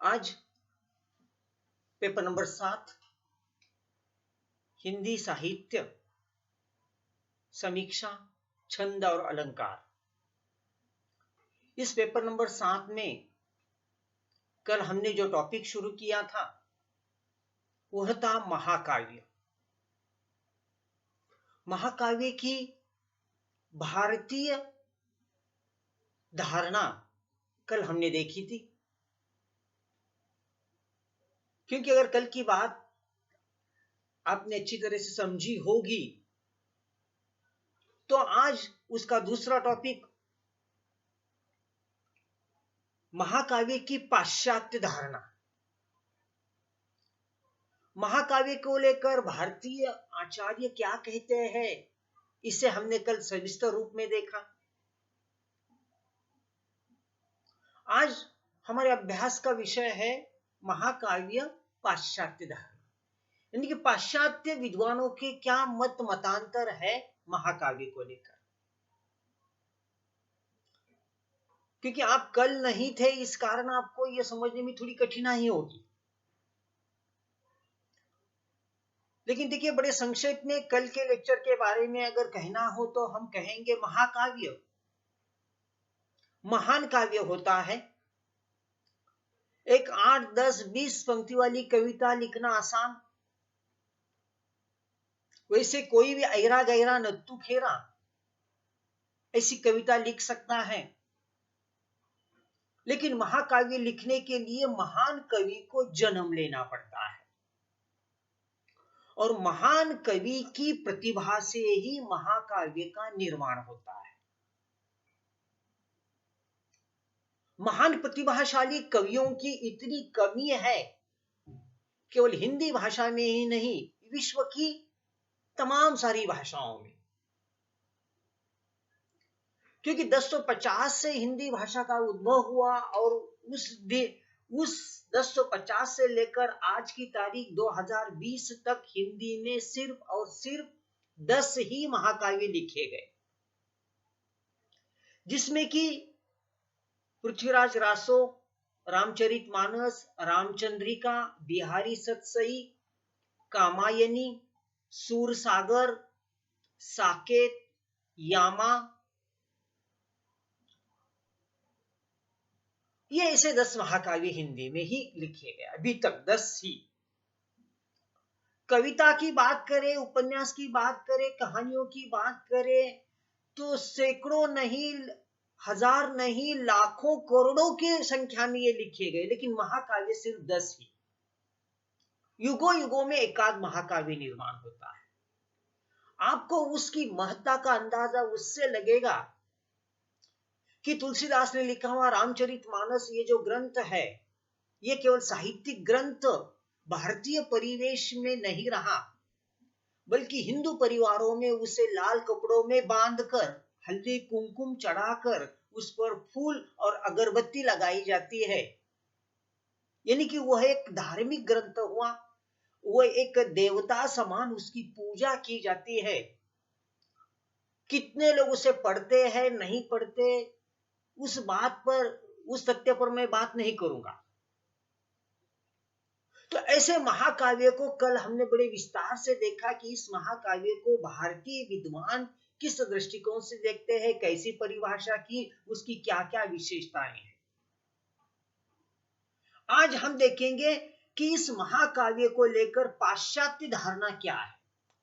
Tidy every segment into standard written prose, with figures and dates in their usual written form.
आज paper number 7 Hindi साहित्य समीक्षा छंद और अलंकार। इस पेपर नंबर 7 में कल हमने जो टॉपिक शुरू किया था वह था महाकाव्य। महाकाव्य की भारतीय धारणा कल हमने देखी थी, क्योंकि अगर कल की बात आपने अच्छी तरह से समझी होगी तो आज उसका दूसरा टॉपिक महाकाव्य की पाश्चात्य धारणा। महाकाव्य को लेकर भारतीय आचार्य क्या कहते हैं, इसे हमने कल सविस्तर रूप में देखा। आज हमारे अभ्यास का विषय है महाकाव्य पाश्चात्य धारणा, यानी कि पाश्चात्य विद्वानों के क्या मत मतांतर है महाकाव्य को लेकर। क्योंकि आप कल नहीं थे, इस कारण आपको यह समझने में थोड़ी कठिनाई होगी। लेकिन देखिए, बड़े संक्षेप में कल के लेक्चर के बारे में अगर कहना हो तो हम कहेंगे महाकाव्य महान काव्य होता है। एक 8, 10, 20 पंक्ति वाली कविता लिखना आसान, वैसे कोई भी ऐरा गैरा नत्थु खेरा ऐसी कविता लिख सकता है। लेकिन महाकाव्य लिखने के लिए महान कवि को जन्म लेना पड़ता है, और महान कवि की प्रतिभा से ही महाकाव्य का निर्माण होता है। महान प्रतिभाशाली कवियों की इतनी कमी है, केवल हिंदी भाषा में ही नहीं, विश्व की तमाम सारी भाषाओं में। क्योंकि 1050 से हिंदी भाषा का उद्भव हुआ, और उस 1050 से लेकर आज की तारीख 2020 तक हिंदी में सिर्फ और सिर्फ 10 ही महाकाव्य लिखे गए, जिसमें कि पृथ्वीराज रासो, रामचरितमानस, रामचंद्रिका, बिहारी सतसई, कामायनी, सूरसागर, साकेत, यामा, ये ऐसे 10 महाकाव्य हिंदी में ही लिखे गए अभी तक, 10 ही। कविता की बात करें, उपन्यास की बात करें, कहानियों की बात करें तो सैकड़ों नहीं, हजार नहीं, लाखों करोड़ों की संख्या में ये लिखे गए, लेकिन महाकाव्य सिर्फ 10 ही। युगों युगों में एकाध महाकाव्य निर्माण होता है। आपको उसकी महत्ता का अंदाजा उससे लगेगा कि तुलसीदास ने लिखा हुआ रामचरितमानस, ये जो ग्रंथ है, ये केवल साहित्यिक ग्रंथ भारतीय परिवेश में नहीं रहा, बल्कि हिंदू परिवारों में उसे लाल कपड़ों में बांधकर, हल्दी कुमकुम चढ़ाकर उस पर फूल और अगरबत्ती लगाई जाती है। यानी कि वह एक धार्मिक ग्रंथ हुआ, वह एक देवता समान उसकी पूजा की जाती है। कितने लोग उसे पढ़ते हैं, नहीं पढ़ते, उस बात पर, उस तथ्य पर मैं बात नहीं करूंगा। तो ऐसे महाकाव्य को कल हमने बड़े विस्तार से देखा कि इस महाकाव्य को भारतीय विद्वान किस दृष्टिकोण से देखते हैं, कैसी परिभाषा की, उसकी क्या क्या विशेषताएं हैं। आज हम देखेंगे कि इस महाकाव्य को लेकर पाश्चात्य धारणा क्या है,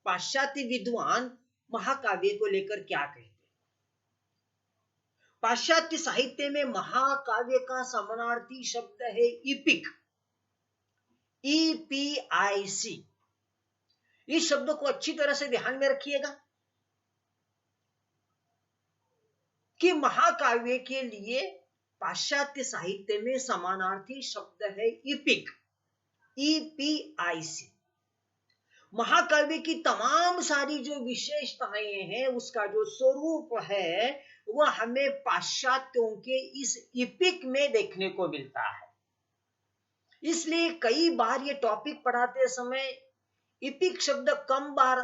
पाश्चात्य विद्वान महाकाव्य को लेकर क्या कहते हैं। पाश्चात्य साहित्य में महाकाव्य का समानार्थी शब्द है इपिक, EPIC। इस शब्द को अच्छी तरह से ध्यान में रखिएगा कि महाकाव्य के लिए पाश्चात्य साहित्य में समानार्थी शब्द है इपिक, EPIC। महाकाव्य की तमाम सारी जो विशेषताएं हैं, उसका जो स्वरूप है, वह हमें पाश्चात्यों के इस इपिक में देखने को मिलता है। इसलिए कई बार ये टॉपिक पढ़ाते समय इपिक शब्द कम बार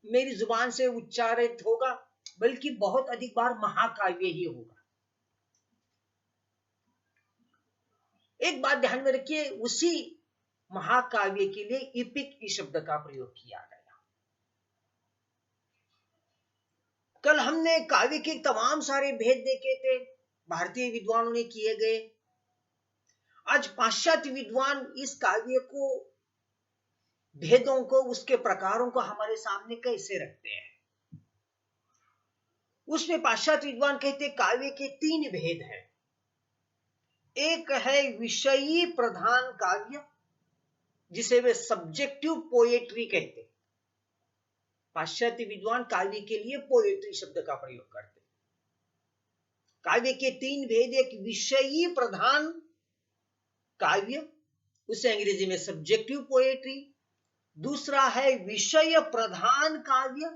मेरी जुबान से उच्चारित होगा, बल्कि बहुत अधिक बार महाकाव्य ही होगा। एक बात ध्यान में रखिए, उसी महाकाव्य के लिए इपिक इस शब्द का प्रयोग किया गया। कल हमने काव्य के तमाम सारे भेद देखे थे, भारतीय विद्वानों ने किए गए। आज पाश्चात्य विद्वान इस काव्य को, भेदों को, उसके प्रकारों को हमारे सामने कैसे रखते हैं। उसमें पाश्चात्य विद्वान कहते हैं काव्य के 3 भेद हैं। एक है विषयी प्रधान काव्य, जिसे वे सब्जेक्टिव पोएट्री कहते हैं। पाश्चात्य विद्वान काव्य के लिए पोएट्री शब्द का प्रयोग करते हैं। काव्य के 3 भेद, एक विषयी प्रधान काव्य, उसे अंग्रेजी में सब्जेक्टिव पोएट्री। दूसरा है विषय प्रधान काव्य,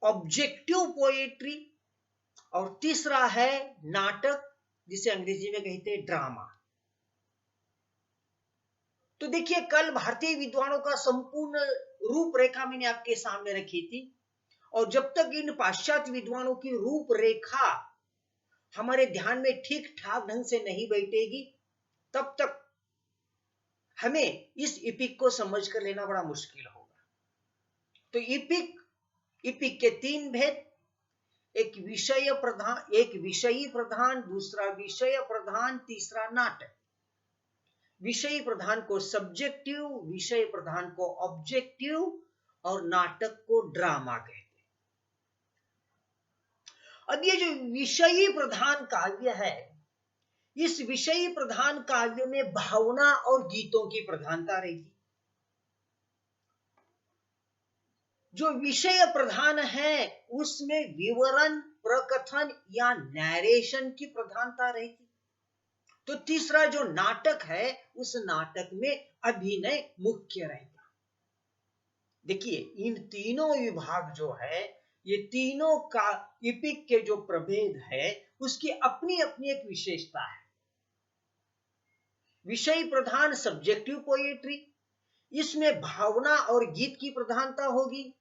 ऑब्जेक्टिव पोएट्री। और तीसरा है नाटक, जिसे अंग्रेजी में कहते हैं ड्रामा। तो देखिए, कल भारतीय विद्वानों का संपूर्ण रूपरेखा मैंने आपके सामने रखी थी, और जब तक इन पाश्चात्य विद्वानों की रूपरेखा हमारे ध्यान में ठीक ठाक ढंग से नहीं बैठेगी, तब तक हमें इस इपिक को समझ कर लेना बड़ा मुश्किल होगा। तो इपिक के 3 भेद, एक विषय विषयी प्रधान, दूसरा विषय प्रधान, तीसरा नाटक। विषयी प्रधान को सब्जेक्टिव, विषय प्रधान को ऑब्जेक्टिव, और नाटक को ड्रामा कहते हैं। अब ये जो विषयी प्रधान काव्य है, इस विषयी प्रधान काव्य में भावना और गीतों की प्रधानता रहेगी। जो विषय प्रधान है उसमें विवरण, प्रकथन या नैरेशन की प्रधानता रहेगी। तो तीसरा जो नाटक है, उस नाटक में अभिनय मुख्य रहेगा। देखिए, इन तीनों विभाग जो है, ये तीनों का इपिक के जो प्रभेद है, उसकी अपनी अपनी एक विशेषता है। विषय प्रधान सब्जेक्टिव पोएट्री, इसमें भावना और गीत की प्रधानता होगी।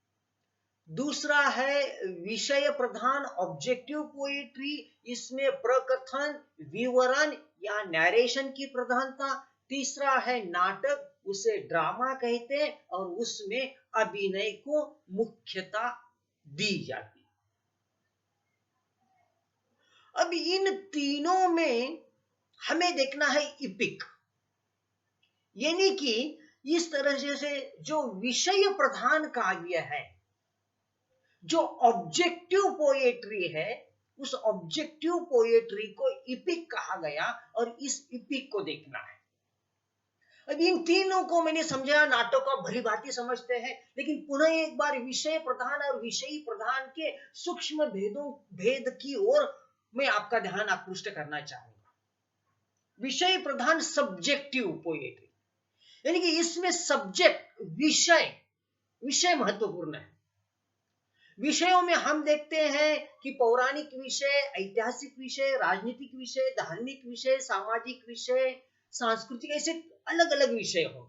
दूसरा है विषय प्रधान ऑब्जेक्टिव पोएट्री, इसमें प्रकथन, विवरण या नैरेशन की प्रधानता। तीसरा है नाटक, उसे ड्रामा कहते हैं, और उसमें अभिनय को मुख्यता दी जाती है। अब इन तीनों में हमें देखना है इपिक, यानी कि इस तरह से जो विषय प्रधान काव्य है, जो ऑब्जेक्टिव पोएट्री है, उस ऑब्जेक्टिव पोएट्री को इपिक कहा गया, और इस इपिक को देखना है। अब इन तीनों को मैंने समझाया, नाटक को भली भांति समझते हैं, लेकिन पुनः एक बार विषय प्रधान और विषयी प्रधान के सूक्ष्म भेद की ओर मैं आपका ध्यान आकृष्ट करना चाहूंगा। विषय प्रधान सब्जेक्टिव पोएट्री, यानी कि इसमें सब्जेक्ट, विषय महत्वपूर्ण है। विषयों में हम देखते हैं कि पौराणिक विषय, ऐतिहासिक विषय, राजनीतिक विषय, धार्मिक विषय, सामाजिक विषय, सांस्कृतिक, ऐसे अलग अलग विषय हो।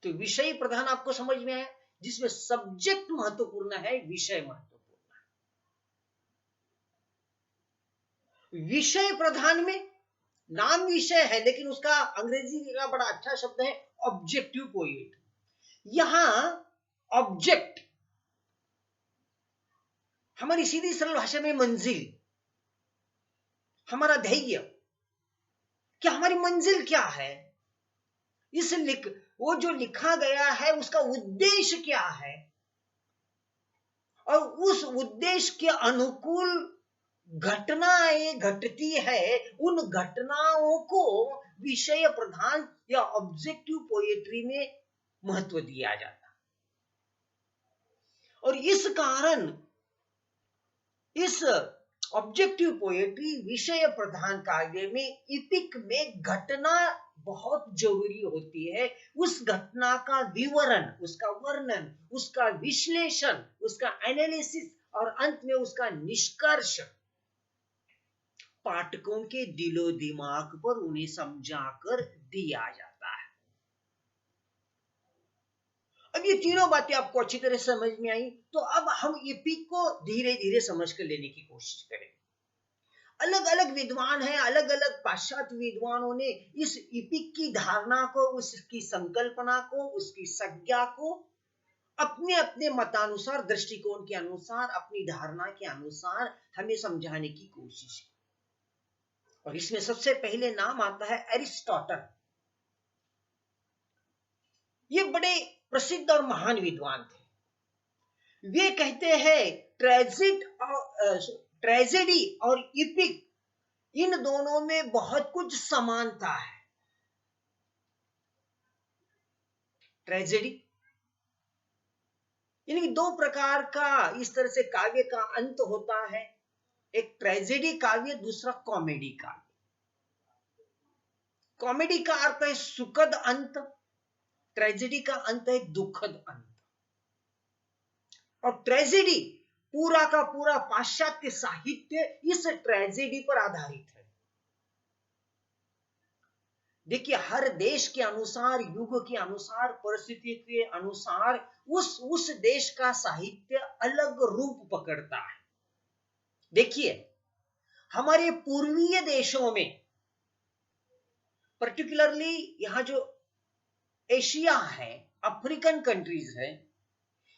तो विषय प्रधान आपको समझ में आया, जिसमें सब्जेक्ट महत्वपूर्ण है, विषय महत्वपूर्ण है। विषय प्रधान में नाम विषय है, लेकिन उसका अंग्रेजी का बड़ा अच्छा शब्द है ऑब्जेक्टिव पोएट्री। यहां ऑब्जेक्ट हमारी सीधी सरल भाषा में मंजिल, हमारा ध्येय, क्या हमारी मंजिल क्या है, वो जो लिखा गया है उसका उद्देश्य क्या है, और उस उद्देश्य के अनुकूल घटनाएं घटती है, उन घटनाओं को विषय प्रधान या ऑब्जेक्टिव पोएट्री में महत्व दिया जाता। और इस कारण इस ऑब्जेक्टिव पोएट्री, विषय प्रधान काव्य में, इपिक में घटना बहुत जरूरी होती है। उस घटना का विवरण, उसका वर्णन, उसका विश्लेषण, उसका एनालिसिस, और अंत में उसका निष्कर्ष पाठकों के दिलो दिमाग पर उन्हें समझाकर दिया जाता है। अब ये तीनों बातें आपको अच्छी तरह समझ में आई, तो अब हम इपिक को धीरे धीरे समझ कर लेने की कोशिश करें। अलग अलग विद्वान हैं, अलग अलग पाश्चात्य विद्वानों ने इस इपिक की धारणा को, उसकी संकल्पना को, उसकी संज्ञा को अपने अपने मतानुसार, दृष्टिकोण के अनुसार, अपनी धारणा के अनुसार हमें समझाने की कोशिश की। और इसमें सबसे पहले नाम आता है एरिस्टोटल। ये बड़े प्रसिद्ध और महान विद्वान थे। वे कहते हैं ट्रेजेडी और इपिक, इन दोनों में बहुत कुछ समानता है। ट्रेजेडी यानी दो प्रकार का इस तरह से काव्य का अंत होता है, एक ट्रेजेडी काव्य, दूसरा कॉमेडी काव्य। कॉमेडी का अर्थ है सुखद अंत, ट्रेजेडी का अंत है दुखद अंत। और ट्रेजेडी पूरा का पूरा पाश्चात्य साहित्य इस ट्रेजेडी पर आधारित है। देखिए, हर देश के अनुसार, युग के अनुसार, परिस्थिति के अनुसार उस देश का साहित्य अलग रूप पकड़ता है। देखिए, हमारे पूर्वीय देशों में, पर्टिकुलरली यहां जो एशिया है, अफ्रीकन कंट्रीज है,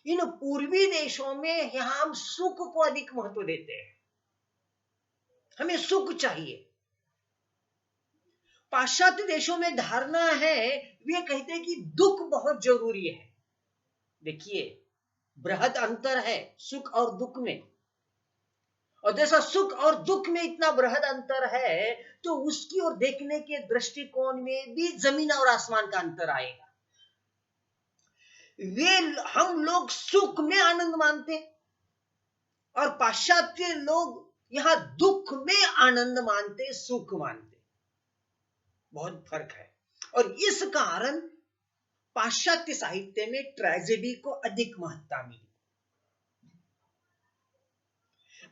इन पूर्वी देशों में यहां हम सुख को अधिक महत्व देते हैं। हमें सुख चाहिए। पाश्चात्य देशों में धारणा है, वे कहते हैं कि दुख बहुत जरूरी है। देखिए, बृहद अंतर है सुख और दुख में। और जैसा सुख और दुख में इतना बृहद अंतर है, तो उसकी ओर देखने के दृष्टिकोण में भी जमीन और आसमान का अंतर आएगा। हम लोग सुख में आनंद मानते और पाश्चात्य लोग यहां दुख में आनंद मानते, सुख मानते। बहुत फर्क है। और इस कारण पाश्चात्य साहित्य में ट्रेजेडी को अधिक महत्ता मिली।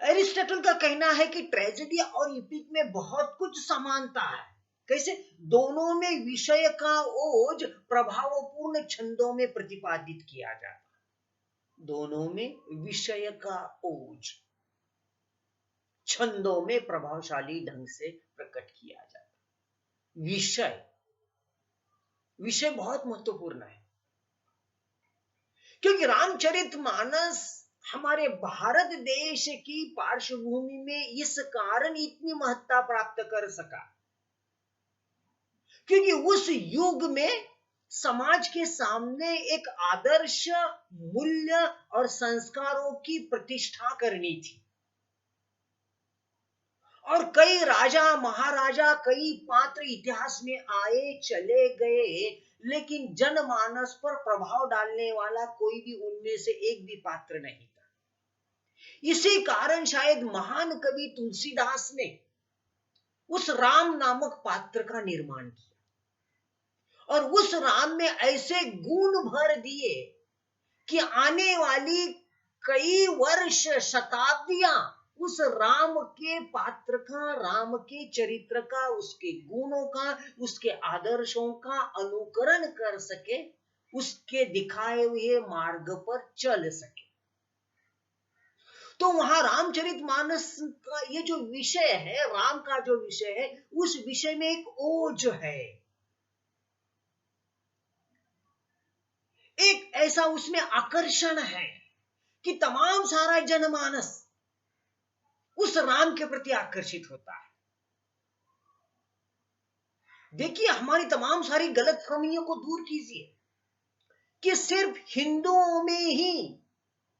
एरिस्टोटल का कहना है कि ट्रेजेडी और इपिक में बहुत कुछ समानता है। कैसे? दोनों में विषय का ओज प्रभावपूर्ण छंदों में प्रतिपादित किया जाता है। दोनों में विषय का ओज छंदों में प्रभावशाली ढंग से प्रकट किया जाता है। विषय बहुत महत्वपूर्ण है, क्योंकि रामचरितमानस हमारे भारत देश की पार्श्वभूमि में इस कारण इतनी महत्ता प्राप्त कर सका, क्योंकि उस युग में समाज के सामने एक आदर्श मूल्य और संस्कारों की प्रतिष्ठा करनी थी। और कई राजा महाराजा, कई पात्र इतिहास में आए चले गए, लेकिन जनमानस पर प्रभाव डालने वाला कोई भी उनमें से एक भी पात्र नहीं था। इसी कारण शायद महान कवि तुलसीदास ने उस राम नामक पात्र का निर्माण किया और उस राम में ऐसे गुण भर दिए कि आने वाली कई वर्ष, शताब्दियां उस राम के पात्र का, राम के चरित्र का, उसके गुणों का, उसके आदर्शों का अनुकरण कर सके, उसके दिखाए हुए मार्ग पर चल सके। तो वहां रामचरितमानस का ये जो विषय है, राम का जो विषय है, उस विषय में एक ओज है, एक ऐसा उसमें आकर्षण है कि तमाम सारा जनमानस उस राम के प्रति आकर्षित होता है। देखिए, हमारी तमाम सारी गलतफहमियों को दूर कीजिए कि सिर्फ हिंदुओं में ही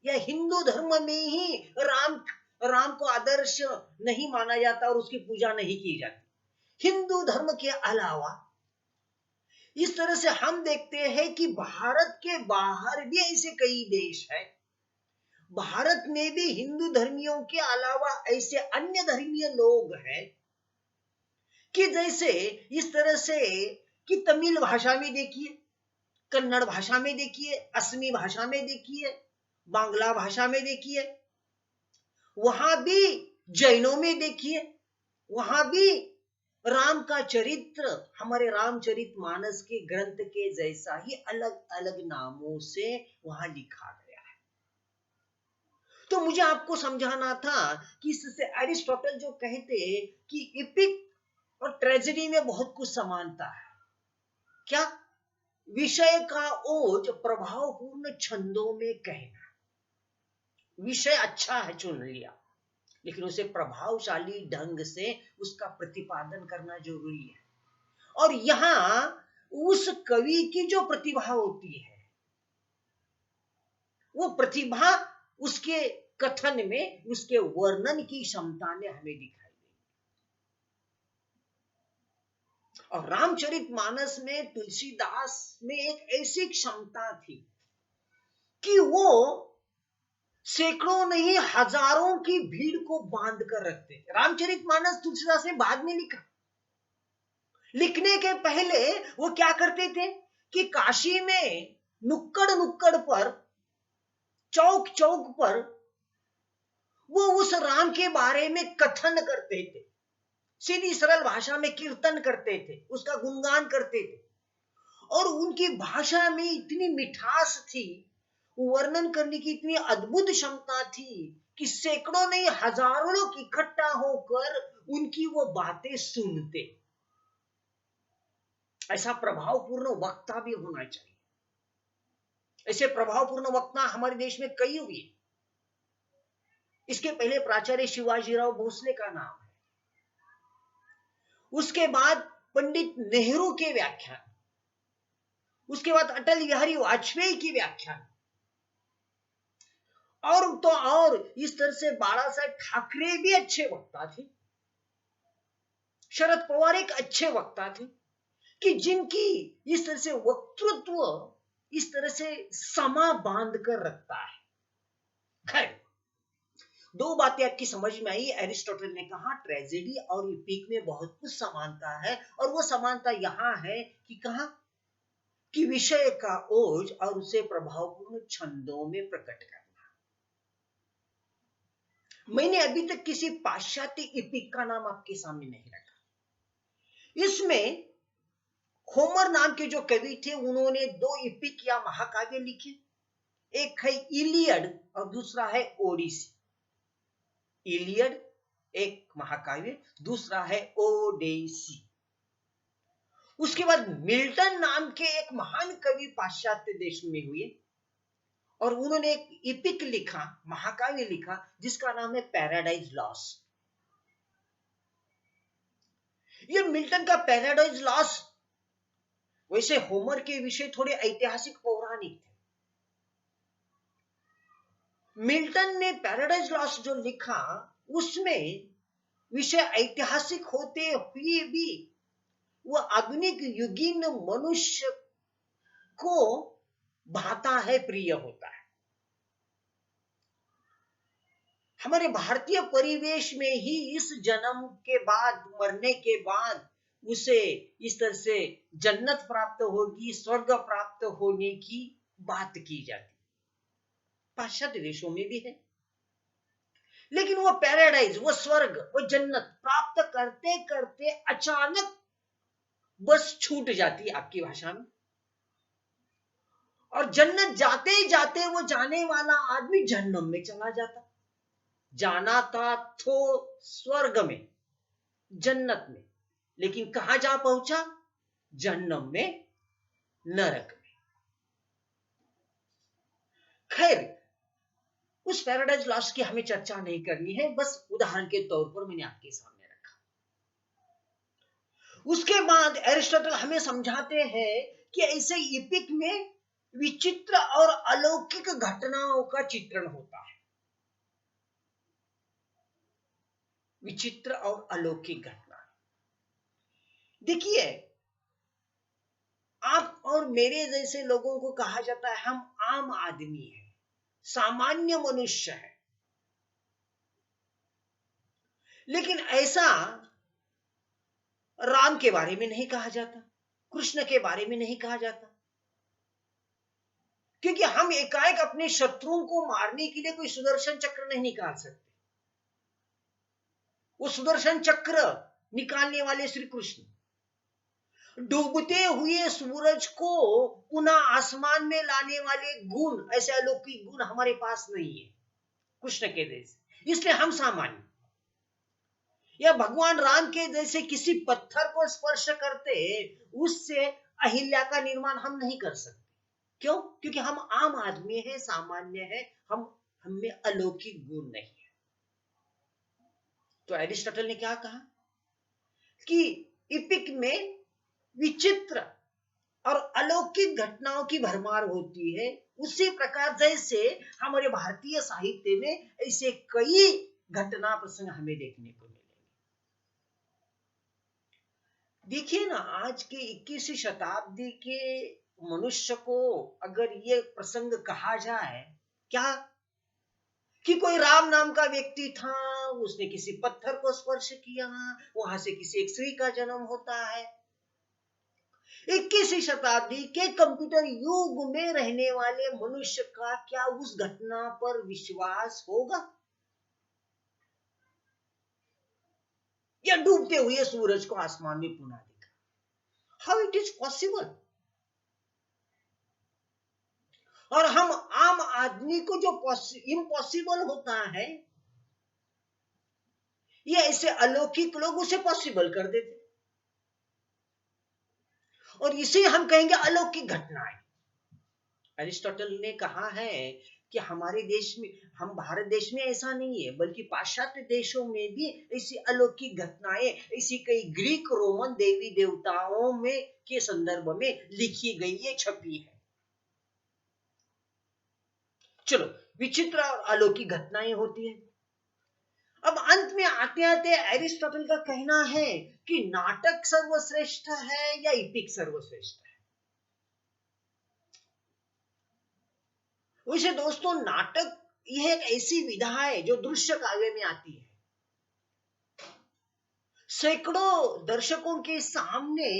या हिंदू धर्म में ही राम को आदर्श नहीं माना जाता और उसकी पूजा नहीं की जाती। हिंदू धर्म के अलावा इस तरह से हम देखते हैं कि भारत के बाहर भी ऐसे कई देश हैं। भारत में भी हिंदू धर्मियों के अलावा ऐसे अन्य धर्मीय लोग हैं कि जैसे इस तरह से कि तमिल भाषा में देखिए, कन्नड़ भाषा में देखिए, असमी भाषा में देखिए, बांग्ला भाषा में देखिए, वहां भी जैनों में देखिए, वहां भी राम का चरित्र हमारे रामचरितमानस के ग्रंथ के जैसा ही अलग अलग नामों से वहां लिखा गया है। तो मुझे आपको समझाना था कि इससे एरिस्टोटल जो कहते कि इपिक और ट्रेजेडी में बहुत कुछ समानता है। क्या? विषय का ओज प्रभावपूर्ण छंदों में कहना। विषय अच्छा है, चुन लिया, लेकिन उसे प्रभावशाली ढंग से उसका प्रतिपादन करना जरूरी है। और यहां उस कवि की जो प्रतिभा होती है, वो प्रतिभा उसके कथन में, उसके वर्णन की क्षमता ने हमें दिखाई दी। और रामचरितमानस में तुलसीदास में एक ऐसी क्षमता थी कि वो सैकड़ों नहीं हजारों की भीड़ को बांध कर रखते थे। रामचरितमानस तुलसीदास ने बाद में लिखा। लिखने के पहले वो क्या करते थे कि काशी में नुक्कड़ नुक्कड़ पर, चौक चौक पर वो उस राम के बारे में कथन करते थे, सीधी सरल भाषा में कीर्तन करते थे, उसका गुणगान करते थे। और उनकी भाषा में इतनी मिठास थी, वर्णन करने की इतनी अद्भुत क्षमता थी कि सैकड़ों नहीं हजारों लोग इकट्ठा होकर उनकी वो बातें सुनते। ऐसा प्रभावपूर्ण वक्ता भी होना चाहिए। ऐसे प्रभावपूर्ण वक्ता हमारे देश में कई हुए। इसके पहले प्राचार्य शिवाजीराव भोसले का नाम है, उसके बाद पंडित नेहरू के व्याख्यान, उसके बाद अटल बिहारी वाजपेयी की व्याख्यान, और इस तरह से बाला साहेब ठाकरे भी अच्छे वक्ता थे, शरद पवार एक अच्छे वक्ता थे, कि जिनकी इस तरह से वक्तृत्व इस तरह से समा बांध कर रखता है। खैर, दो बातें आपकी समझ में आई। एरिस्टोटल ने कहा ट्रेजेडी और इपिक में बहुत कुछ समानता है, और वो समानता यहां है कि कहा कि विषय का ओज और उसे प्रभावपूर्ण छंदों में प्रकट करना। मैंने अभी तक किसी पाश्चात्य इपिक का नाम आपके सामने नहीं रखा। इसमें होमर नाम के जो कवि थे, उन्होंने दो इपिक या महाकाव्य लिखे। एक है इलियड और दूसरा है ओडिसी। इलियड एक महाकाव्य, दूसरा है ओडेसी। उसके बाद मिल्टन नाम के एक महान कवि पाश्चात्य देश में हुए, और उन्होंने एक इपिक लिखा, महाकाव्य लिखा, जिसका नाम है पैराडाइज लॉस्ट। ये मिल्टन का पैराडाइज लॉस्ट, वैसे होमर के विषय थोड़े ऐतिहासिक पौराणिक थे। मिल्टन ने पैराडाइज लॉस्ट जो लिखा, उसमें विषय ऐतिहासिक होते हुए भी वह आधुनिक युगीन मनुष्य को भाता है, प्रिय होता है। हमारे भारतीय परिवेश में ही इस जन्म के बाद, मरने के बाद उसे इस तरह से जन्नत प्राप्त होगी, स्वर्ग प्राप्त होने की बात की जाती। पाश्चात्य देशों में भी है, लेकिन वो पैराडाइज, वो स्वर्ग, वो जन्नत प्राप्त करते करते अचानक बस छूट जाती आपकी भाषा में। और जन्नत जाते ही जाते वो जाने वाला आदमी जहन्नम में चला जाता। जाना था तो स्वर्ग में, जन्नत में, लेकिन कहां जा पहुंचा? जहन्नम में, नरक में। खैर, उस पैराडाइज लॉस्ट की हमें चर्चा नहीं करनी है, बस उदाहरण के तौर पर मैंने आपके सामने रखा। उसके बाद एरिस्टोटल हमें समझाते हैं कि ऐसे इपिक में विचित्र और अलौकिक घटनाओं का चित्रण होता है। विचित्र और अलौकिक घटना, देखिए, आप और मेरे जैसे लोगों को कहा जाता है हम आम आदमी हैं, सामान्य मनुष्य है। लेकिन ऐसा राम के बारे में नहीं कहा जाता, कृष्ण के बारे में नहीं कहा जाता, क्योंकि हम एकाएक अपने शत्रुओं को मारने के लिए कोई सुदर्शन चक्र नहीं निकाल सकते। वो सुदर्शन चक्र निकालने वाले श्री कृष्ण, डूबते हुए सूरज को पुनः आसमान में लाने वाले गुण, ऐसे अलौकिक गुण हमारे पास नहीं है। कृष्ण के जैसे, इसलिए हम सामान्य, या भगवान राम के जैसे किसी पत्थर को स्पर्श करते, उससे अहिल्या का निर्माण हम नहीं कर सकते। क्यों? क्योंकि हम आम आदमी हैं, सामान्य हैं, हम में अलौकिक गुण नहीं है। तो एरिस्टोटल ने क्या कहा कि इपिक में विचित्र और अलौकिक घटनाओं की भरमार होती है। उसी प्रकार जैसे हमारे भारतीय साहित्य में ऐसे कई घटना प्रसंग हमें देखने को मिलेंगे। देखिए ना, आज के 21वीं शताब्दी के मनुष्य को अगर ये प्रसंग कहा जाए क्या कि कोई राम नाम का व्यक्ति था, उसने किसी पत्थर को स्पर्श किया, वहां से किसी एक स्त्री का जन्म होता है। 21वीं शताब्दी के कंप्यूटर युग में रहने वाले मनुष्य का क्या उस घटना पर विश्वास होगा? या डूबते हुए सूरज को आसमान में पुनः दिखा? How it is possible? और हम आम आदमी को जो इम्पॉसिबल होता है, ये ऐसे अलौकिक लोग उसे पॉसिबल कर देते, और इसे हम कहेंगे अलौकिक घटनाएं। अरिस्टोटल ने कहा है कि हमारे देश में, हम भारत देश में ऐसा नहीं है, बल्कि पाश्चात्य देशों में भी ऐसी अलौकिक घटनाएं, ऐसी कई ग्रीक रोमन देवी देवताओं में के संदर्भ में लिखी गई है, छपी है। चलो, विचित्र और अलौकिक घटनाएं होती है। अब अंत में आते आते एरिस्टोटल का कहना है कि नाटक सर्वश्रेष्ठ है या इपिक सर्वश्रेष्ठ है। वैसे दोस्तों, नाटक यह एक ऐसी विधा है जो दृश्य काव्य में आती है। सैकड़ों दर्शकों के सामने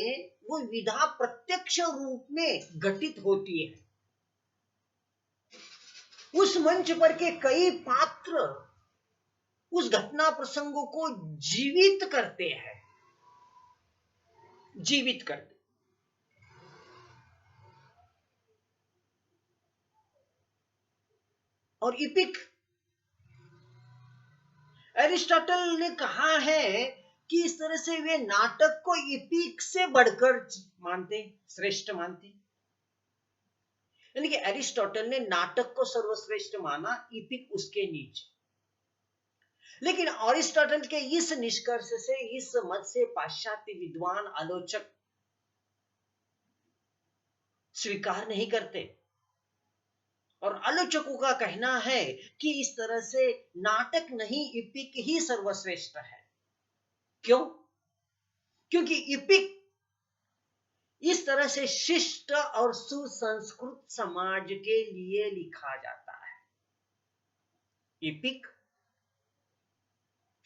वो विधा प्रत्यक्ष रूप में घटित होती है। उस मंच पर के कई पात्र उस घटना प्रसंगों को जीवित करते हैं, जीवित करते। और इपिक, एरिस्टोटल ने कहा है कि इस तरह से वे नाटक को इपिक से बढ़कर मानते, श्रेष्ठ मानते। यानी कि एरिस्टोटल ने नाटक को सर्वश्रेष्ठ माना, इपिक उसके नीचे। लेकिन अरिस्टोटल के इस निष्कर्ष से, इस मत से पाश्चात्य विद्वान आलोचक स्वीकार नहीं करते, और आलोचकों का कहना है कि इस तरह से नाटक नहीं, इपिक ही सर्वश्रेष्ठ है। क्यों? क्योंकि इपिक इस तरह से शिष्ट और सुसंस्कृत समाज के लिए लिखा जाता है। इपिक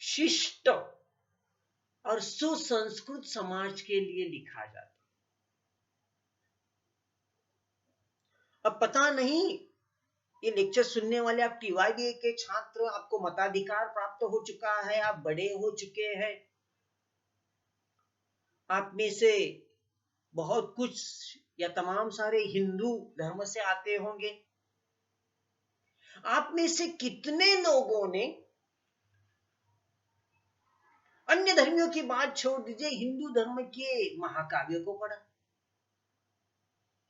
शिष्ट और सुसंस्कृत समाज के लिए लिखा जाता है। अब पता नहीं, ये लेक्चर सुनने वाले आप टीवाईबी के छात्र, आपको मताधिकार प्राप्त हो चुका है, आप बड़े हो चुके हैं, आप में से बहुत कुछ या तमाम सारे हिंदू धर्म से आते होंगे। आप में से कितने लोगों ने, अन्य धर्मियों की बात छोड़ दीजिए, हिंदू धर्म के महाकाव्यों को पढ़ा?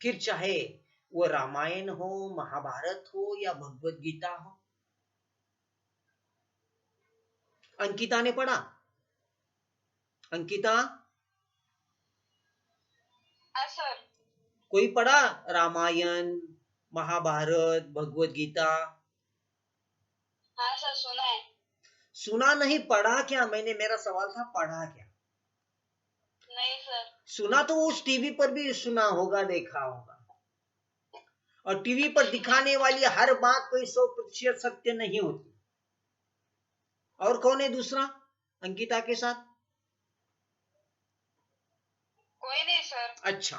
फिर चाहे वो रामायण हो, महाभारत हो या भगवत गीता हो। अंकिता ने पढ़ा? अंकिता, सर, कोई पढ़ा रामायण, महाभारत, भगवत गीता? हाँ सर, सुना है। सुना नहीं, पढ़ा क्या? मेरा सवाल था, पढ़ा क्या? नहीं सर। सुना तो उस टीवी पर भी सुना होगा, देखा होगा, और टीवी पर दिखाने वाली हर बात कोई 100% सत्य नहीं होती। और कौन है दूसरा अंकिता के साथ? कोई नहीं सर। अच्छा,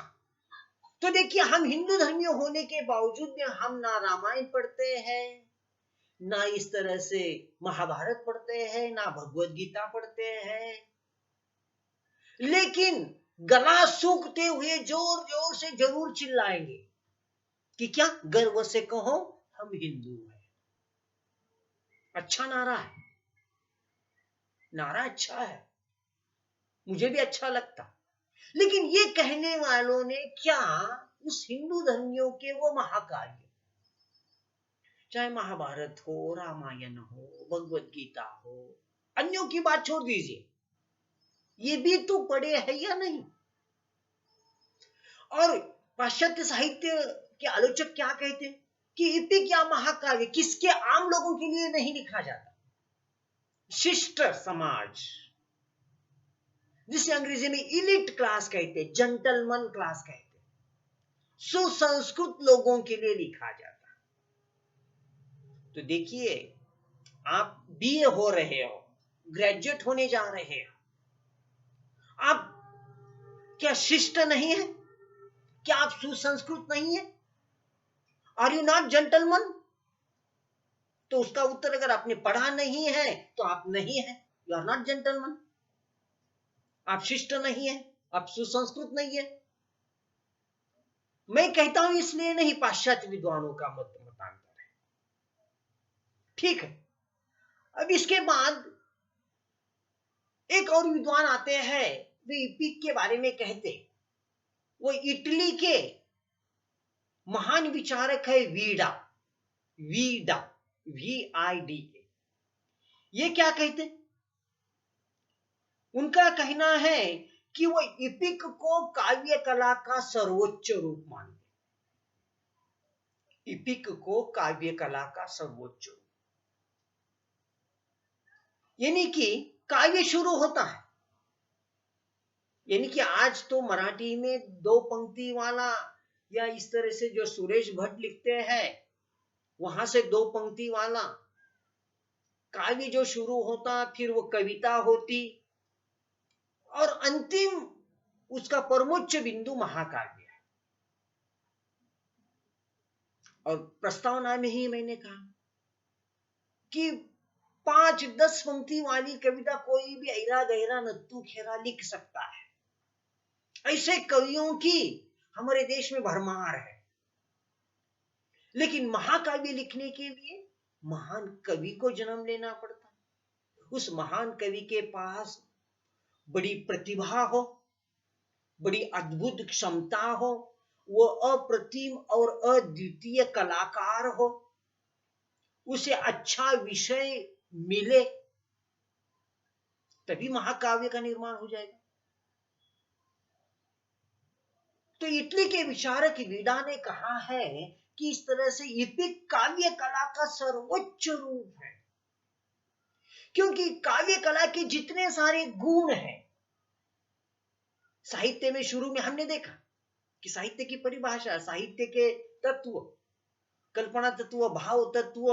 तो देखिए, हम हिंदू धर्मी होने के बावजूद भी हम ना रामायण पढ़ते हैं, ना इस तरह से महाभारत पढ़ते हैं, ना भगवत गीता पढ़ते हैं, लेकिन गला सूखते हुए जोर जोर से जरूर चिल्लाएंगे कि क्या? गर्व से कहो हम हिंदू हैं। अच्छा नारा है, नारा अच्छा है, मुझे भी अच्छा लगता। लेकिन ये कहने वालों ने क्या उस हिंदू धर्मियों के वो महाकाव्य, चाहे महाभारत हो, रामायण हो, भगवत गीता हो, अन्यों की बात छोड़ दीजिए, ये भी तो पढ़े है या नहीं? और पाश्चात्य साहित्य के आलोचक क्या कहते हैं कि एपिक या महाकाव्य किसके, आम लोगों के लिए नहीं लिखा जाता, शिष्ट समाज, जिसे अंग्रेजी में इलिट क्लास कहते हैं, जेंटलमैन क्लास कहते हैं, सुसंस्कृत लोगों के लिए लिखा जाता है। तो देखिए, आप बीए हो रहे हो, ग्रेजुएट होने जा रहे हो, आप क्या शिष्ट नहीं है? क्या आप सुसंस्कृत नहीं है? Are you not gentleman? तो उसका उत्तर, अगर आपने पढ़ा नहीं है तो आप नहीं है, यू आर नॉट जेंटलमैन, आप शिष्ट नहीं है, आप सुसंस्कृत नहीं है। मैं कहता हूं इसलिए नहीं, पाश्चात्य विद्वानों का मतांतर है, ठीक है। अब इसके बाद एक और विद्वान आते हैं, वे एपिक के बारे में कहते, वो इटली के महान विचारक है वीडा, वीडा, VIDA। ये क्या कहते, उनका कहना है कि वो एपिक को काव्य कला का सर्वोच्च रूप मानते, एपिक को काव्य कला का सर्वोच्च रूप, यानी कि काव्य शुरू होता है, यानी कि आज तो मराठी में 2 पंक्ति वाला, या इस तरह से जो सुरेश भट्ट लिखते हैं वहां से 2 पंक्ति वाला काव्य जो शुरू होता, फिर वो कविता होती, और अंतिम उसका परमोच्च बिंदु महाकाव्य है। और प्रस्तावना में ही मैंने कहा कि 5-10 पंक्ति वाली कविता कोई भी ऐरा गहरा नत्थु खेरा लिख सकता है, ऐसे कवियों की हमारे देश में भरमार है। लेकिन महाकाव्य लिखने के लिए महान कवि को जन्म लेना पड़ता, उस महान कवि के पास बड़ी प्रतिभा हो, बड़ी अद्भुत क्षमता हो, वो अप्रतिम और अद्वितीय कलाकार हो, उसे अच्छा विषय मिले, तभी महाकाव्य का निर्माण हो जाएगा। तो इटली के विचारक वीडा ने कहा है कि इस तरह से एपिक काव्य कला का सर्वोच्च रूप है, क्योंकि काव्य कला के जितने सारे गुण हैं, साहित्य में शुरू में हमने देखा कि साहित्य की परिभाषा, साहित्य के तत्व, कल्पना तत्व, भाव तत्व,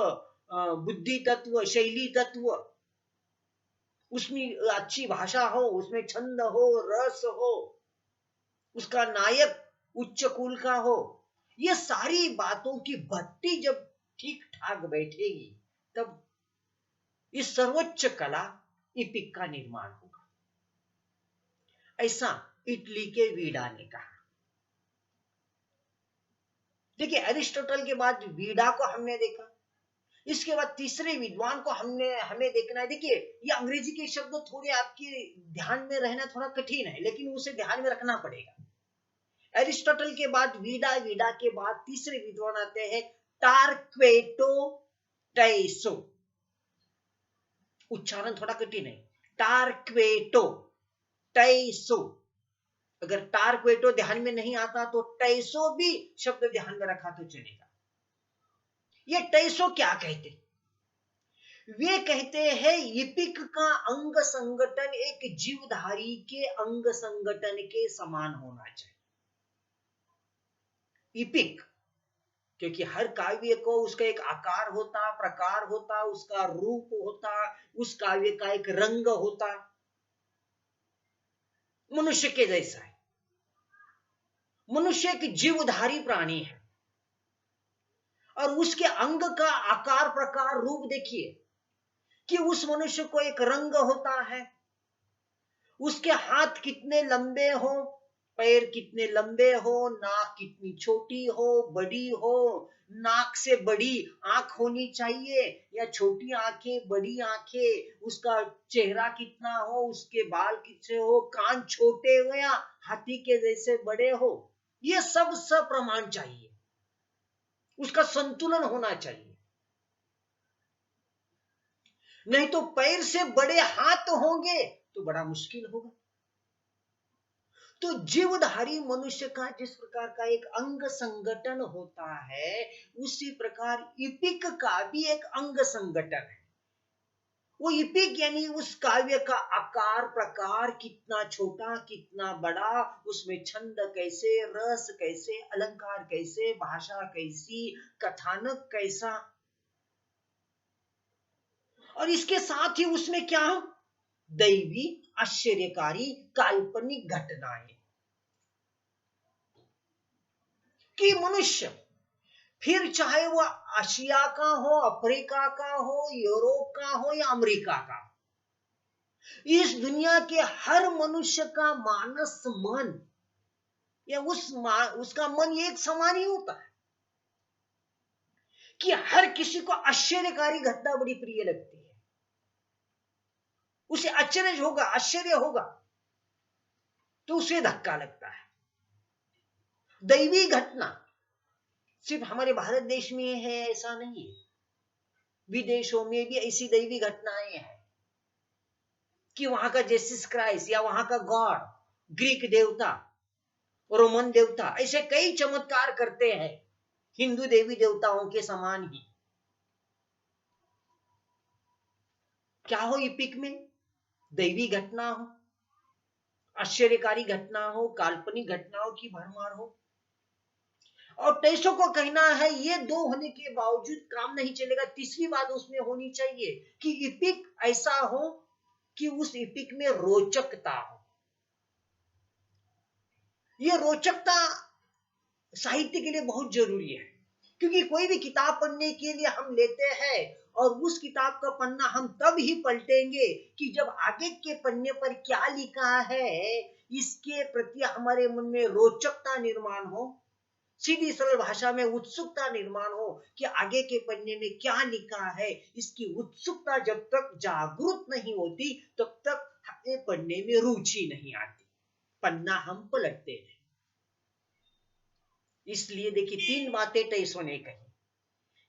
बुद्धि तत्व, शैली तत्व, उसमें अच्छी भाषा हो, उसमें छंद हो, रस हो, उसका नायक उच्च कुल का हो, ये सारी बातों की भट्टी जब ठीक ठाक बैठेगी, तब इस सर्वोच्च कला एपिक का निर्माण होगा, ऐसा इटली के वीडा ने कहा। देखिए, अरिस्टोटल के बाद वीडा को हमने देखा, इसके बाद तीसरे विद्वान को हमें देखना है। देखिए, ये अंग्रेजी के शब्द थोड़े आपके ध्यान में रहना थोड़ा कठिन है, लेकिन उसे ध्यान में रखना पड़ेगा। एरिस्टोटल के बाद वीडा, वीडा के बाद तीसरे विद्वान आते हैं टारक्वेटो टैसो, उच्चारण थोड़ा कठिन है, टारक्वेटो टैसो। अगर टारक्वेटो ध्यान में नहीं आता तो टैसो भी शब्द ध्यान में रखा तो चलेगा। ये टैसो क्या कहते, वे कहते हैं एपिक का अंग संगठन एक जीवधारी के अंग संगठन के समान होना चाहिए। एपिक, क्योंकि हर काव्य को उसका एक आकार होता, प्रकार होता, उसका रूप होता, उस काव्य का एक रंग होता, मनुष्य के जैसा है। मनुष्य एक जीवधारी प्राणी है, और उसके अंग का आकार, प्रकार, रूप देखिए कि उस मनुष्य को एक रंग होता है, उसके हाथ कितने लंबे हो, पैर कितने लंबे हो, नाक कितनी छोटी हो, बड़ी हो, नाक से बड़ी आंख होनी चाहिए या छोटी आंखें, बड़ी आंखें, उसका चेहरा कितना हो, उसके बाल कितने हो, कान छोटे हो या हाथी के जैसे बड़े हो, ये सब प्रमाण चाहिए, उसका संतुलन होना चाहिए। नहीं तो पैर से बड़े हाथ होंगे तो बड़ा मुश्किल होगा। तो जीवधारी मनुष्य का जिस प्रकार का एक अंग संगठन होता है, उसी प्रकार इपिक का भी एक अंग संगठन है। वो इपिक यानी उस काव्य का आकार प्रकार कितना छोटा कितना बड़ा, उसमें छंद कैसे, रस कैसे, अलंकार कैसे, भाषा कैसी, कथानक कैसा, और इसके साथ ही उसमें क्या, दैवी, आश्चर्यकारी, काल्पनिक घटनाएं कि मनुष्य, फिर चाहे वह आशिया का हो, अफ्रीका का हो, यूरोप का हो या अमेरिका का, इस दुनिया के हर मनुष्य का मानस मन या उसका मन एक समान ही होता है कि हर किसी को आश्चर्यकारी घटना बड़ी प्रिय लगती है, उसे आश्चर्य होगा, आश्चर्य होगा तो उसे धक्का लगता है। दैवी घटना सिर्फ हमारे भारत देश में है ऐसा नहीं है, विदेशों में भी ऐसी दैवी घटनाएं हैं कि वहां का जेसस क्राइस्ट या वहां का गॉड, ग्रीक देवता, रोमन देवता, ऐसे कई चमत्कार करते हैं हिंदू देवी देवताओं के समान ही। क्या हो इपिक में, दैवी घटना हो, आश्चर्यकारी घटना हो, काल्पनिक घटनाओं की भरमार हो। और टेसो को कहना है ये दो होने के बावजूद काम नहीं चलेगा, तीसरी बात उसमें होनी चाहिए कि इपिक ऐसा हो कि उस इपिक में रोचकता हो। यह रोचकता साहित्य के लिए बहुत जरूरी है, क्योंकि कोई भी किताब पढ़ने के लिए हम लेते हैं और उस किताब का पन्ना हम तब ही पलटेंगे कि जब आगे के पन्ने पर क्या लिखा है इसके प्रति हमारे मन में रोचकता निर्माण हो, सीधी सरल भाषा में उत्सुकता निर्माण हो कि आगे के पन्ने में क्या लिखा है। इसकी उत्सुकता जब तक जागृत नहीं होती तब तक हमें पढ़ने में रुचि नहीं आती, पन्ना हम पलटते हैं। इसलिए देखिए तीन बातें टेसो ने कही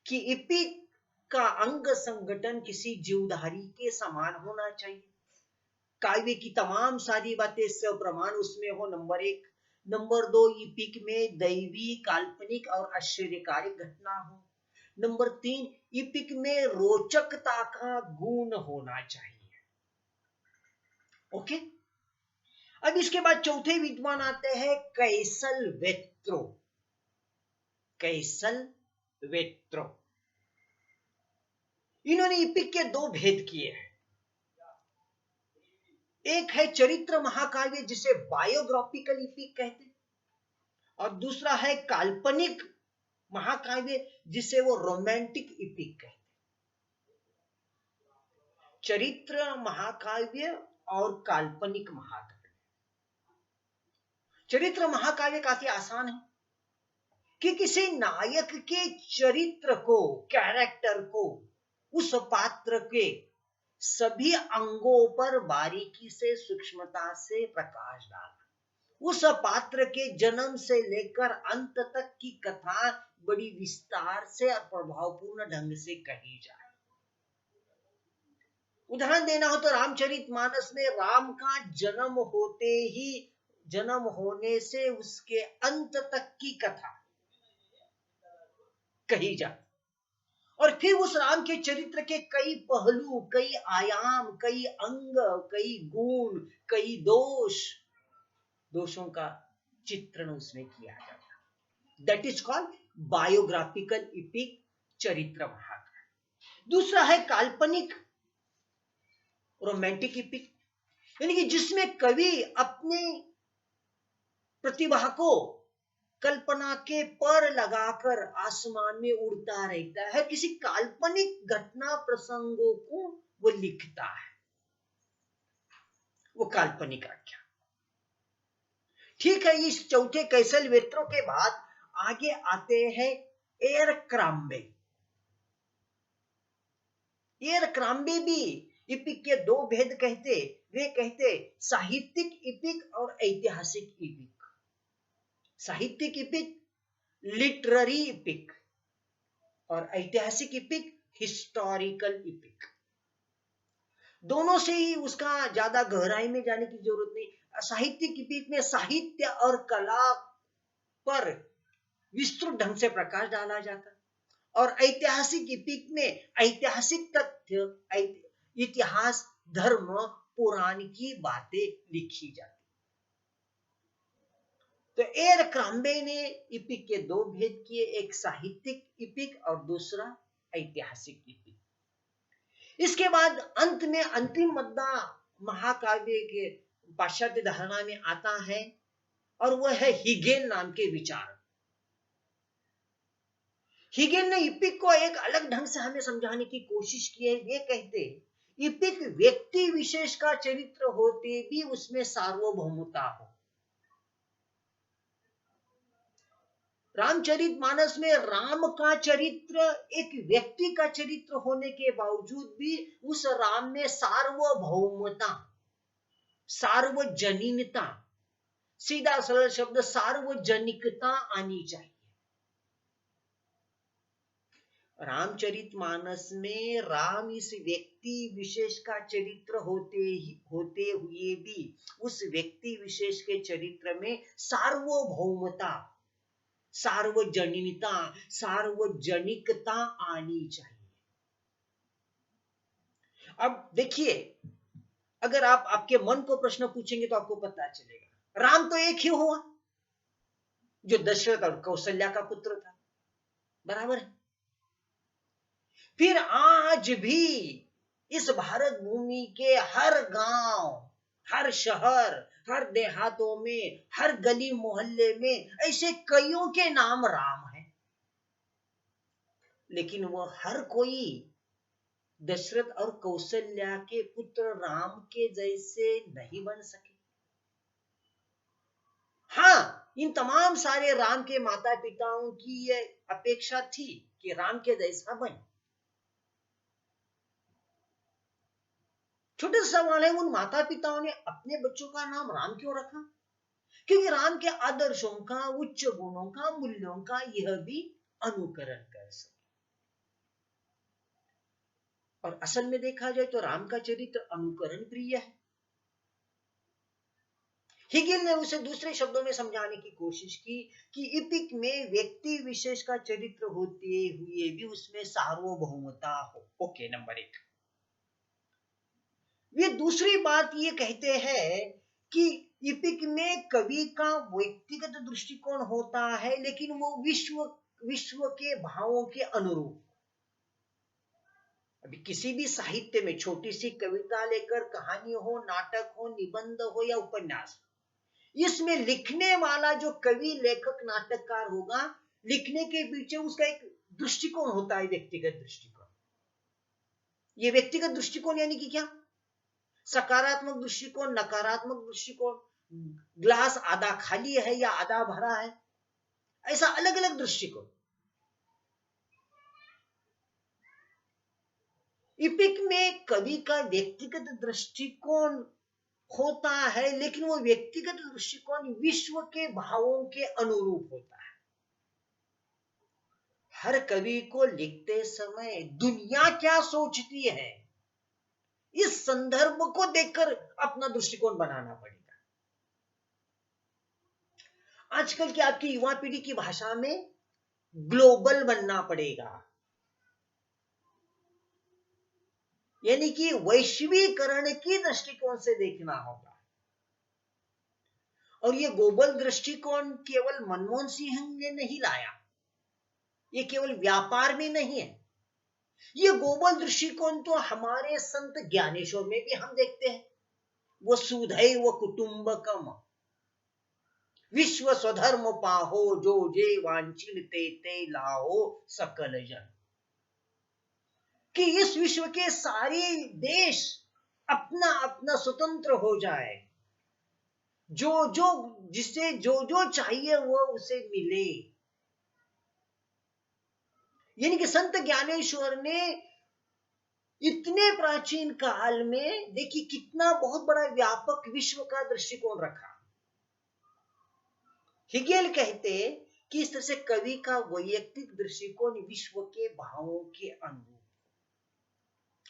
कि इपिक का अंग संगठन किसी जीवधारी के समान होना चाहिए, काव्य की तमाम सारी बातें सप्रमाण उसमें हो, नंबर एक। नंबर दो, इपिक में दैवी, काल्पनिक और आश्चर्यकारी घटना हो। नंबर तीन, इपिक में रोचकता का गुण होना चाहिए। ओके, अब इसके बाद चौथे विद्वान आते हैं कैसल वेत्रो। कैसल वेत्रो, इन्होंने इपिक के दो भेद किए हैं। एक है चरित्र महाकाव्य जिसे बायोग्राफिकल इपिक कहते हैं, और दूसरा है काल्पनिक महाकाव्य जिसे वो रोमांटिक इपिक कहते हैं। चरित्र महाकाव्य और काल्पनिक महाकाव्य। चरित्र महाकाव्य काफी आसान है कि किसी नायक के चरित्र को, कैरेक्टर को, उस पात्र के सभी अंगों पर बारीकी से, सूक्ष्मता से प्रकाश डालना, उस पात्र के जन्म से लेकर अंत तक की कथा बड़ी विस्तार से और प्रभावपूर्ण ढंग से कही जाए। उदाहरण देना हो तो रामचरितमानस में राम का जन्म होते ही, जन्म होने से उसके अंत तक की कथा कही जाए, और फिर उस राम के चरित्र के कई पहलू, कई आयाम, कई अंग, कई गुण, कई दोषों का चित्रण उसमें किया जाता। That is called biographical EPIC, चरित्र महाकाव्य। दूसरा है काल्पनिक रोमांटिक इपिक, यानी कि जिसमें कवि अपने प्रतिभा को कल्पना के पर लगाकर आसमान में उड़ता रहता है, किसी काल्पनिक घटना प्रसंगों को वो लिखता है, वो काल्पनिक आख्या। ठीक है, इस चौथे कैसल वेत्रो के बाद आगे आते हैं एर क्राम्बे। एर क्राम्बे भी इपिक के दो भेद कहते, वे कहते साहित्यिक इपिक और ऐतिहासिक इपिक। साहित्यिक इपिक लिटरेरी इपिक और ऐतिहासिक इपिक हिस्टोरिकल इपिक। दोनों से ही उसका ज्यादा गहराई में जाने की जरूरत नहीं। साहित्यिक इपिक में साहित्य और कला पर विस्तृत ढंग से प्रकाश डाला जाता, और ऐतिहासिक इपिक में ऐतिहासिक तथ्य, इतिहास, धर्म, पुराण की बातें लिखी जाती। तो एर क्राम्बे ने इपिक के दो भेद किए, एक साहित्यिक इपिक और दूसरा ऐतिहासिक इपिक। इसके बाद अंत में अंतिम मुद्दा महाकाव्य के पाश्चात्य धारणा में आता है, और वह है हिगेन नाम के विचार। हिगेन ने इपिक को एक अलग ढंग से हमें समझाने की कोशिश की है। ये कहते इपिक व्यक्ति विशेष का चरित्र होते भी उसमें सार्वभौमता हो। रामचरितमानस में राम का चरित्र एक व्यक्ति का चरित्र होने के बावजूद भी उस राम में सार्वभौमता, सार्वजनीनता, सीधा सरल शब्द सार्वजनिकता आनी चाहिए। रामचरितमानस में राम इस व्यक्ति विशेष का चरित्र होते हुए भी उस व्यक्ति विशेष के चरित्र में सार्वभौमता, सार्वजनीनता, सार्वजनिकता आनी चाहिए। अब देखिए, अगर आप आपके मन को प्रश्न पूछेंगे तो आपको पता चलेगा, राम तो एक ही हुआ जो दशरथ और कौशल्या का पुत्र था, बराबर है। फिर आज भी इस भारत भूमि के हर गांव, हर शहर, हर देहातों में, हर गली मोहल्ले में ऐसे कईयों के नाम राम है, लेकिन वह हर कोई दशरथ और कौशल्या के पुत्र राम के जैसे नहीं बन सके। हाँ, इन तमाम सारे राम के माता पिताओं की यह अपेक्षा थी कि राम के जैसा बने। छोटे सवाल है, उन माता पिताओं ने अपने बच्चों का नाम राम क्यों रखा? क्योंकि राम के आदर्शों का, उच्च गुणों का, मूल्यों का यह भी अनुकरण कर सके। और असल में देखा जाए तो राम का चरित्र अनुकरण प्रिय है। हिगेल ने उसे दूसरे शब्दों में समझाने की कोशिश की कि इपिक में व्यक्ति विशेष का चरित्र होते हुए भी उसमें सार्वभौमता हो। Okay, number 1। वे दूसरी बात ये कहते हैं कि इपिक में कवि का व्यक्तिगत दृष्टिकोण होता है, लेकिन वो विश्व के भावों के अनुरूप। अभी किसी भी साहित्य में छोटी सी कविता लेकर कहानी हो, नाटक हो, निबंध हो या उपन्यास, इसमें लिखने वाला जो कवि, लेखक, नाटककार होगा, लिखने के पीछे उसका एक दृष्टिकोण होता है, व्यक्तिगत दृष्टिकोण। ये व्यक्तिगत दृष्टिकोण यानी कि क्या? सकारात्मक दृष्टिकोण, नकारात्मक दृष्टिकोण, ग्लास आधा खाली है या आधा भरा है, ऐसा अलग अलग दृष्टिकोण। इपिक में कवि का व्यक्तिगत दृष्टिकोण होता है, लेकिन वो व्यक्तिगत दृष्टिकोण विश्व के भावों के अनुरूप होता है। हर कवि को लिखते समय दुनिया क्या सोचती है, इस संदर्भ को देखकर अपना दृष्टिकोण बनाना पड़ेगा। आजकल की आपकी युवा पीढ़ी की भाषा में ग्लोबल बनना पड़ेगा, यानी कि वैश्वीकरण की दृष्टिकोण से देखना होगा। और ये ग्लोबल दृष्टिकोण केवल मनमोहन सिंह ने नहीं लाया, ये केवल व्यापार में नहीं है। ये ग्लोबल दृष्टिकोण तो हमारे संत ज्ञानेश्वर में भी हम देखते हैं। वसुधैव कुटुंबकम, विश्व स्वधर्म पाहो, जो जे वांछित ते लाहो सकल जन, कि इस विश्व के सारे देश अपना अपना स्वतंत्र हो जाए, जो जो जिससे जो जो चाहिए वो उसे मिले। यानी कि संत ज्ञानेश्वर ने इतने प्राचीन काल में देखिए कितना बहुत बड़ा व्यापक विश्व का दृष्टिकोण रखा। हिगेल कहते कि इस तरह से कवि का वैयक्तिक दृष्टिकोण विश्व के भावों के अनुरूप,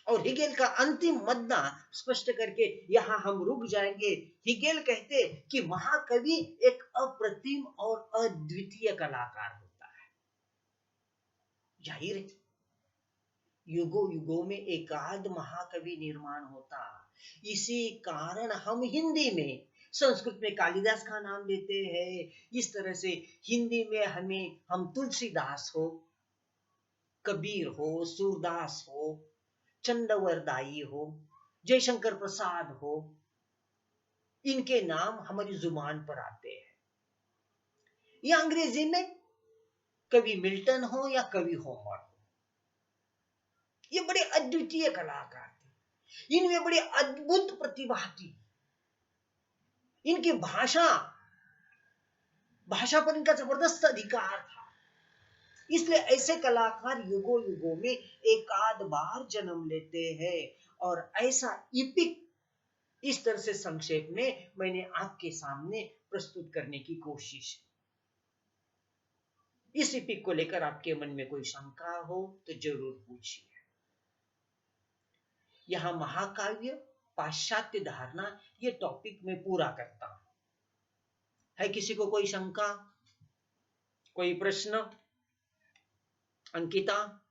और हिगेल का अंतिम मद्दा स्पष्ट करके यहां हम रुक जाएंगे। हिगेल कहते कि महाकवि एक अप्रतिम और अद्वितीय कलाकार होता है। जाहिर है युगों युगों में एकाध महाकवि निर्माण होता, इसी कारण हम हिंदी में, संस्कृत में कालिदास का नाम लेते हैं, इस तरह से हिंदी में हम तुलसीदास हो, कबीर हो, सूरदास हो, चंदवरदाई हो, जयशंकर प्रसाद हो, इनके नाम हमारी जुबान पर आते हैं। या अंग्रेजी में कवि मिल्टन हो या कवि होमर हो, ये बड़े अद्वितीय कलाकार थे, इनमें बड़ी अद्भुत प्रतिभा थी, इनकी भाषा पर इनका जबरदस्त अधिकार था। इसलिए ऐसे कलाकार युगों युगों में एकाध बार जन्म लेते हैं। और ऐसा इपिक इस तरह से संक्षेप में मैंने आपके सामने प्रस्तुत करने की कोशिश। इस इपिक को लेकर आपके मन में कोई शंका हो तो जरूर पूछिए। यहां महाकाव्य पाश्चात्य धारणा ये टॉपिक में पूरा करता हूं। है किसी को कोई शंका, कोई प्रश्न? अंकिता?